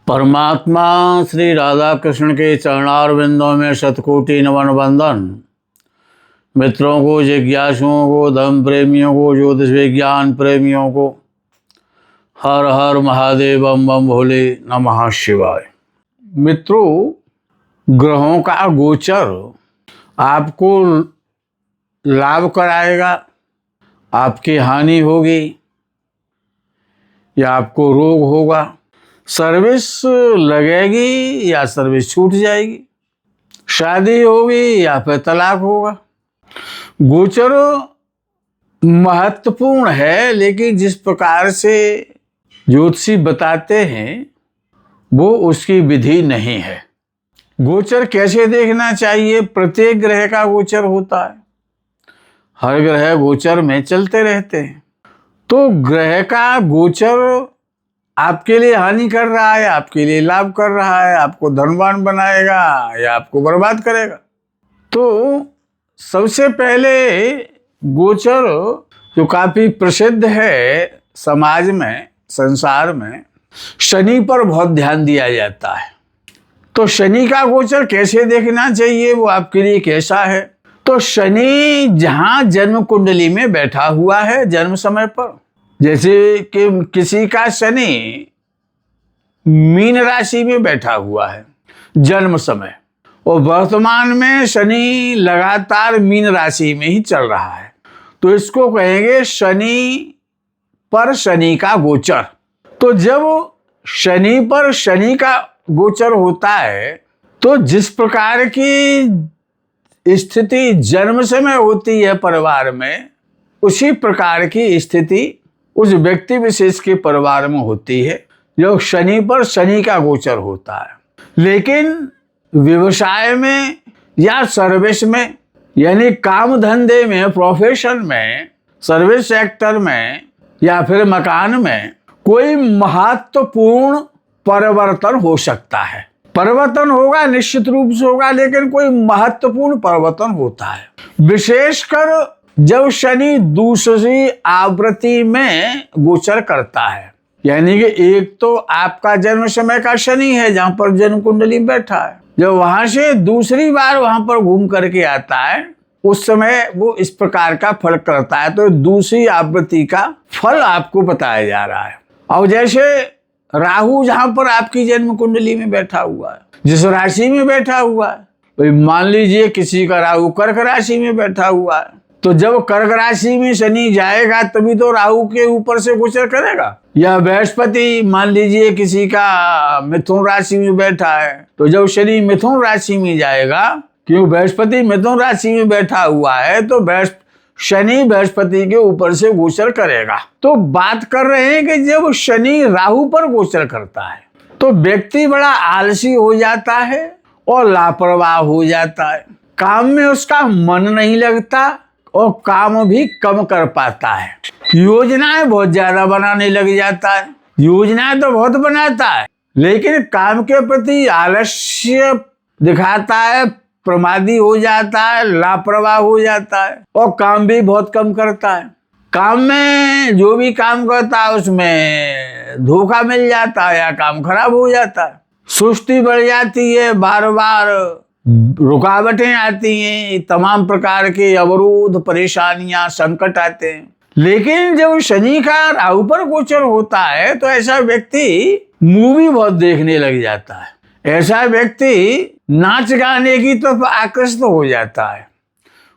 परमात्मा श्री राधा कृष्ण के चरणारविंदों में शतकोटि नमन वंदन। मित्रों को, जिज्ञासुओं को, धर्म प्रेमियों को, ज्योतिष विज्ञान प्रेमियों को हर हर महादेव, बम बम भोले, नमः शिवाय। मित्रों, ग्रहों का गोचर आपको लाभ कराएगा, आपकी हानि होगी या आपको रोग होगा, सर्विस लगेगी या सर्विस छूट जाएगी, शादी होगी या फिर तलाक होगा। गोचर महत्वपूर्ण है, लेकिन जिस प्रकार से ज्योतिषी बताते हैं वो उसकी विधि नहीं है। गोचर कैसे देखना चाहिए? प्रत्येक ग्रह का गोचर होता है, हर ग्रह गोचर में चलते रहते हैं। तो ग्रह का गोचर आपके लिए हानि कर रहा है, आपके लिए लाभ कर रहा है, आपको धनवान बनाएगा या आपको बर्बाद करेगा। तो सबसे पहले गोचर जो काफी प्रसिद्ध है समाज में, संसार में, शनि पर बहुत ध्यान दिया जाता है। तो शनि का गोचर कैसे देखना चाहिए, वो आपके लिए कैसा है? तो शनि जहां जन्म कुंडली में बैठा हुआ है जन्म समय पर, जैसे कि किसी का शनि मीन राशि में बैठा हुआ है जन्म समय, और वर्तमान में शनि लगातार मीन राशि में ही चल रहा है, तो इसको कहेंगे शनि पर शनि का गोचर। तो जब शनि पर शनि का गोचर होता है तो जिस प्रकार की स्थिति जन्म समय होती है परिवार में, उसी प्रकार की स्थिति उस व्यक्ति विशेष के परिवार में होती है जो शनि पर शनि का गोचर होता है। लेकिन व्यवसाय में या सर्विस में, यानी काम धंधे में, प्रोफेशन में, सर्विस सेक्टर में या फिर मकान में कोई महत्वपूर्ण परिवर्तन हो सकता है। परिवर्तन होगा, निश्चित रूप से होगा, लेकिन कोई महत्वपूर्ण परिवर्तन होता है। विशेषकर जब शनि दूसरी आवृत्ति में गोचर करता है, यानी कि एक तो आपका जन्म समय का शनि है जहां पर जन्म कुंडली बैठा है, जब वहां से दूसरी बार वहां पर घूम करके आता है उस समय वो इस प्रकार का फल करता है। तो दूसरी आवृत्ति का फल आपको बताया जा रहा है। और जैसे राहु जहां पर आपकी जन्म कुंडली में बैठा हुआ है, जिस राशि में बैठा हुआ है, मान लीजिए किसी का राहु कर्क राशि में बैठा हुआ है, तो जब कर्क राशि में शनि जाएगा तभी तो राहु के ऊपर से गोचर करेगा। या बृहस्पति मान लीजिए किसी का मिथुन राशि में बैठा है, तो जब शनि मिथुन राशि में जाएगा, क्यों बृहस्पति मिथुन राशि में बैठा हुआ है, तो शनि बृहस्पति के ऊपर से गोचर करेगा। तो बात कर रहे हैं कि जब शनि राहु पर गोचर करता है तो व्यक्ति बड़ा आलसी हो जाता है और लापरवाह हो जाता है, काम में उसका मन नहीं लगता और काम भी कम कर पाता है। योजनाएं बहुत ज्यादा बनाने लग जाता है, योजनाएं तो बहुत बनाता है लेकिन काम के प्रति आलस्य दिखाता है, प्रमादी हो जाता है, लापरवाह हो जाता है और काम भी बहुत कम करता है। काम में जो भी काम करता है उसमें धोखा मिल जाता है या काम खराब हो जाता है, सुस्ती बढ़ जाती है, बार बार रुकावटें आती हैं, तमाम प्रकार के अवरोध, परेशानियां, संकट आते हैं। लेकिन जब शनि का राहु पर गोचर होता है तो ऐसा व्यक्ति मूवी बहुत देखने लग जाता है, ऐसा व्यक्ति नाच गाने की तरफ आकर्षित हो जाता है,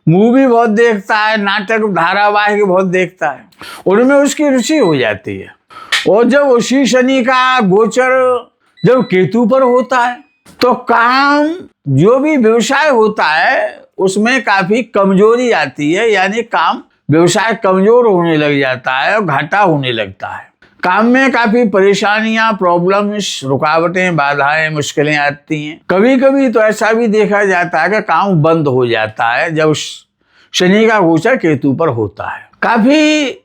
मूवी बहुत देखता है, नाटक धारावाहिक बहुत देखता है, उनमें उसकी रुचि हो जाती है। और जब उसी शनि का गोचर जब केतु पर होता है तो काम, जो भी व्यवसाय होता है उसमें काफी कमजोरी आती है, यानी काम व्यवसाय कमजोर होने लग जाता है और घाटा होने लगता है। काम में काफी परेशानियां, प्रॉब्लम्स, रुकावटें, बाधाएं, मुश्किलें आती हैं। कभी कभी तो ऐसा भी देखा जाता है कि काम बंद हो जाता है जब शनि का गोचर केतु पर होता है। काफी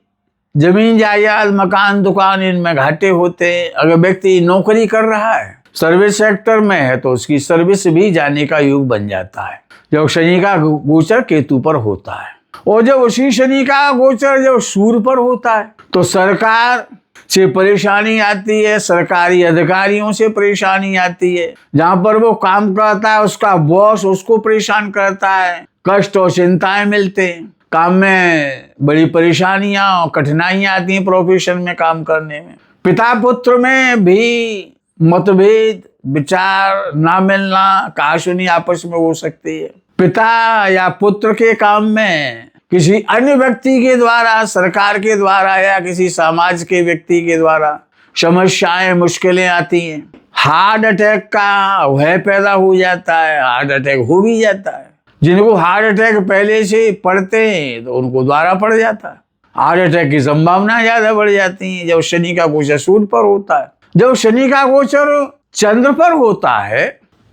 जमीन जायदाद, मकान, दुकान, इनमें घाटे होते हैं। अगर व्यक्ति नौकरी कर रहा है, सर्विस सेक्टर में है, तो उसकी सर्विस भी जाने का योग बन जाता है जब शनि का गोचर केतु पर होता है। और जब उसी शनि का गोचर जब सूर्य पर होता है तो सरकार, से परेशानी आती है, सरकारी अधिकारियों से परेशानी आती है, जहां पर वो काम करता है उसका बॉस उसको परेशान करता है, कष्ट और चिंताएं मिलते हैं, काम में बड़ी परेशानियां और कठिनाइयां आती हैं प्रोफेशन में काम करने में। पिता पुत्र में भी मतभेद, विचार ना मिलना, कहासुनी आपस में हो सकती है। पिता या पुत्र के काम में किसी अन्य व्यक्ति के द्वारा, सरकार के द्वारा या किसी समाज के व्यक्ति के द्वारा समस्याएं, मुश्किलें आती हैं। हार्ट अटैक का भय पैदा हो जाता है, हार्ट अटैक हो भी जाता है। जिनको हार्ट अटैक पहले से पड़ते हैं तो उनको द्वारा पड़ जाता है। हार्ट अटैक की संभावना ज्यादा बढ़ जाती है जब शनि का गोचर सूर्य पर होता है। जब शनि का गोचर चंद्र पर होता है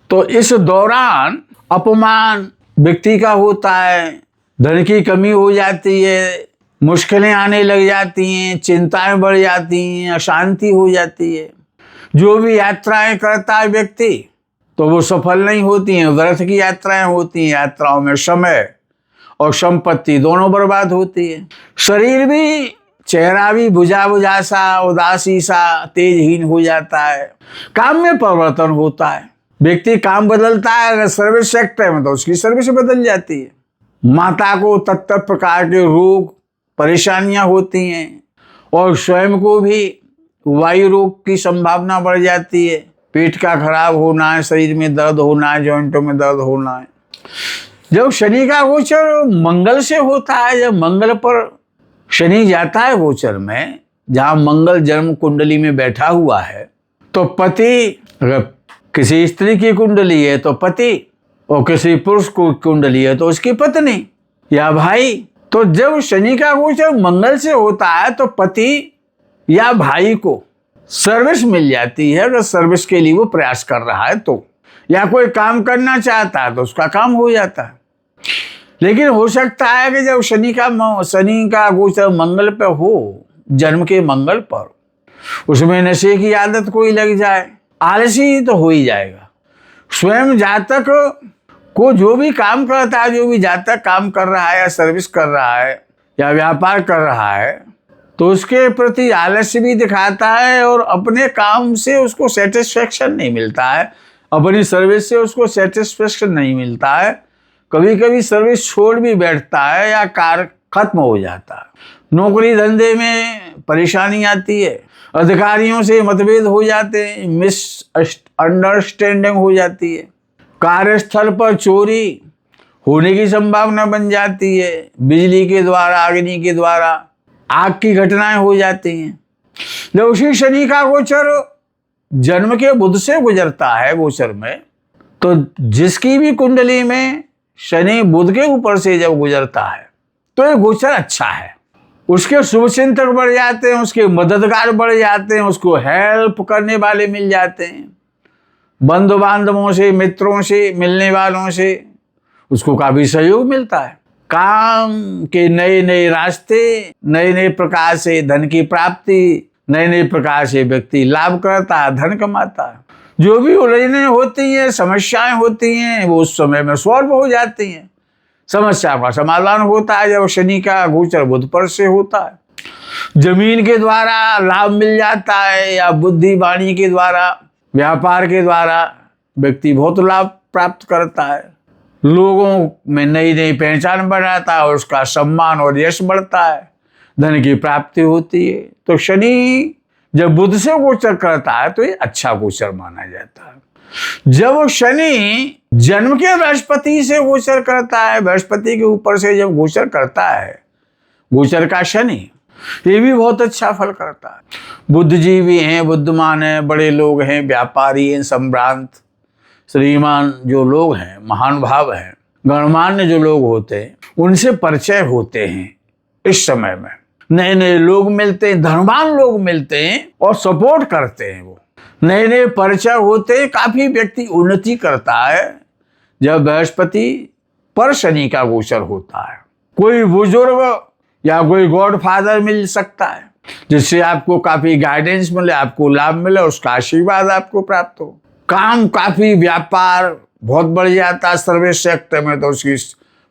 तो इस दौरान अपमान व्यक्ति का होता है, धन की कमी हो जाती है, मुश्किलें आने लग जाती हैं, चिंताएं बढ़ जाती हैं, अशांति हो जाती है। जो भी यात्राएं करता है व्यक्ति तो वो सफल नहीं होती हैं, व्यर्थ की यात्राएं होती हैं। यात्राओं में समय और संपत्ति दोनों बर्बाद होती है। शरीर भी, चेहरा भी बुझा बुझा सा, उदासी सा, तेजहीन हो जाता है। काम में परिवर्तन होता है, व्यक्ति काम बदलता है। अगर सर्विस सेक्टर में तो उसकी सर्विस बदल जाती है। माता को तत्तर प्रकार के रोग, परेशानियां होती हैं और स्वयं को भी वायु रोग की संभावना बढ़ जाती है। पेट का खराब होना है, शरीर में दर्द होना है, जॉइंटों में दर्द होना है। जब शनि का गोचर मंगल से होता है, जब मंगल पर शनि जाता है गोचर में, जहां मंगल जन्म कुंडली में बैठा हुआ है, तो पति, अगर किसी स्त्री की कुंडली है तो पति, और किसी पुरुष को कुंडली है तो उसकी पत्नी या भाई। तो जब शनि का गोचर मंगल से होता है तो पति या भाई को सर्विस मिल जाती है, अगर सर्विस के लिए वो प्रयास कर रहा है तो, या कोई काम करना चाहता है तो उसका काम हो जाता है। लेकिन हो सकता है कि जब शनि का गोचर मंगल पे हो, जन्म के मंगल पर, उसमें नशे की आदत कोई लग जाए, आलसी तो हो ही जाएगा। स्वयं जातक को जो भी काम करता है, जो भी जातक काम कर रहा है या सर्विस कर रहा है या व्यापार कर रहा है, तो उसके प्रति आलस्य भी दिखाता है और अपने काम से उसको सेटिस्फेक्शन नहीं मिलता है, अपनी सर्विस से उसको सेटिस्फेक्शन नहीं मिलता है। कभी कभी सर्विस छोड़ भी बैठता है या कार्य खत्म हो जाता है। नौकरी धंधे में परेशानी आती है, अधिकारियों से मतभेद हो जाते हैं, मिस अंडरस्टैंडिंग हो जाती है, कार्यस्थल पर चोरी होने की संभावना बन जाती है, बिजली के द्वारा, अग्नि के द्वारा आग की घटनाएं हो जाती हैं। जब उसी शनि का गोचर जन्म के बुध से गुजरता है गोचर में, तो जिसकी भी कुंडली में शनि बुध के ऊपर से जब गुजरता है तो ये गोचर अच्छा है। उसके शुभ चिंतक बढ़ जाते हैं, उसके मददगार बढ़ जाते हैं, उसको हेल्प करने वाले मिल जाते हैं। बंधु बांधवों से, मित्रों से, मिलने वालों से उसको काफी सहयोग मिलता है। काम के नए नए रास्ते, नए नए प्रकार से धन की प्राप्ति, नए नए प्रकार से व्यक्ति लाभ करता है, धन कमाता है। जो भी उलझनें होती हैं, समस्याएं होती हैं, वो उस समय में सॉल्व हो जाती हैं। समस्या का समाधान होता है जब शनि का गोचर बुध पर से होता है। जमीन के द्वारा लाभ मिल जाता है या बुद्धि वाणी के द्वारा, व्यापार के द्वारा व्यक्ति बहुत लाभ प्राप्त करता है। लोगों में नई नई पहचान बढ़ाता है, उसका सम्मान और यश बढ़ता है, धन की प्राप्ति होती है। तो शनि जब बुध से गोचर करता है तो ये अच्छा गोचर माना जाता है। जब शनि जन्म के बृहस्पति से गोचर करता है, बृहस्पति के ऊपर से जब गोचर करता है गोचर का शनि, ये भी बहुत अच्छा फल करता है। बुद्धिजीवी हैं, बुद्धिमान हैं, बड़े लोग हैं, व्यापारी हैं, संभ्रांत श्रीमान जो लोग हैं, महान भाव हैं, गणमान्य जो लोग होते हैं, उनसे परिचय होते हैं। इस समय में नए नए लोग मिलते हैं, धनवान लोग मिलते हैं और सपोर्ट करते हैं। वो नए नए परिचय होते हैं, काफी व्यक्ति उन्नति करता है जब बृहस्पति पर शनि का गोचर होता है। कोई बुजुर्ग या कोई गॉड फादर मिल सकता है जिससे आपको काफी गाइडेंस मिले, आपको लाभ मिले, उसका आशीर्वाद आपको प्राप्त हो। काम, काफी व्यापार बहुत बढ़ जाता है सर्विस सेक्टर में, तो उसकी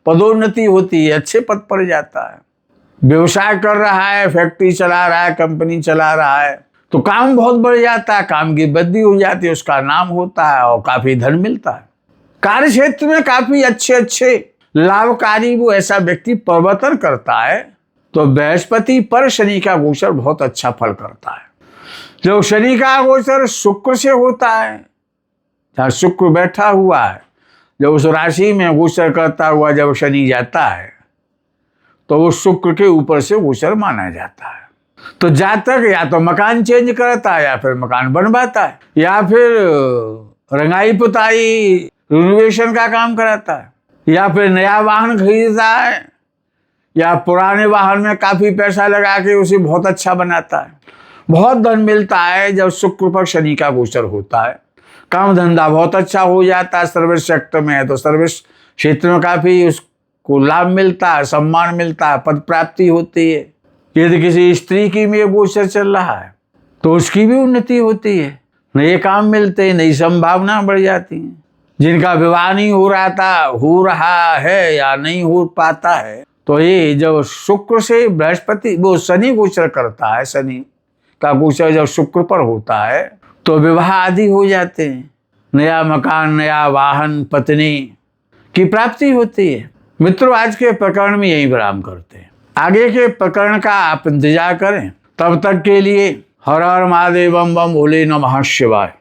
पदोन्नति होती है, अच्छे पद पर जाता है। व्यवसाय कर रहा है, फैक्ट्री चला रहा है, कंपनी चला रहा है, तो काम बहुत बढ़ जाता है, काम की वृद्धि हो जाती है, उसका नाम होता है और काफी धन मिलता है। कार्य क्षेत्र में काफी अच्छे अच्छे लाभकारी वो ऐसा व्यक्ति प्रवर्तन करता है, तो बृहस्पति पर शनि का गोचर बहुत अच्छा फल करता है। जब शनि का गोचर शुक्र से होता है, जहाँ शुक्र बैठा हुआ है, जब उस राशि में गोचर करता हुआ जब शनि जाता है, तो वो शुक्र के ऊपर से गोचर माना जाता है। तो जातक या तो मकान चेंज करता है, या फिर मकान बनवाता है, या फिर रंगाई पुताई रिनोवेशन का काम कराता है, या फिर नया वाहन खरीदता है, या पुराने वाहन में काफी पैसा लगा के उसे बहुत अच्छा बनाता है। बहुत धन मिलता है जब शुक्र पर शनि का गोचर होता है। काम धंधा बहुत अच्छा हो जाता है। सर्विस सेक्टर में है तो सर्विस क्षेत्र में काफी उसको लाभ मिलता है, सम्मान मिलता है, पद प्राप्ति होती है। यदि किसी स्त्री की में गोचर चल रहा है तो उसकी भी उन्नति होती है, नए काम मिलते हैं, नई संभावना बढ़ जाती है। जिनका विवाह नहीं हो रहा है या नहीं हो पाता है, तो ये जब शुक्र से बृहस्पति वो शनि गोचर करता है, शनि का गोचर जब शुक्र पर होता है तो विवाह आदि हो जाते हैं, नया मकान, नया वाहन, पत्नी की प्राप्ति होती है। मित्रों, आज के प्रकरण में यही विराम करते हैं। आगे के प्रकरण का आप इंतजार करें। तब तक के लिए हर हर महादेव, बम बम भोले नमः शिवाय।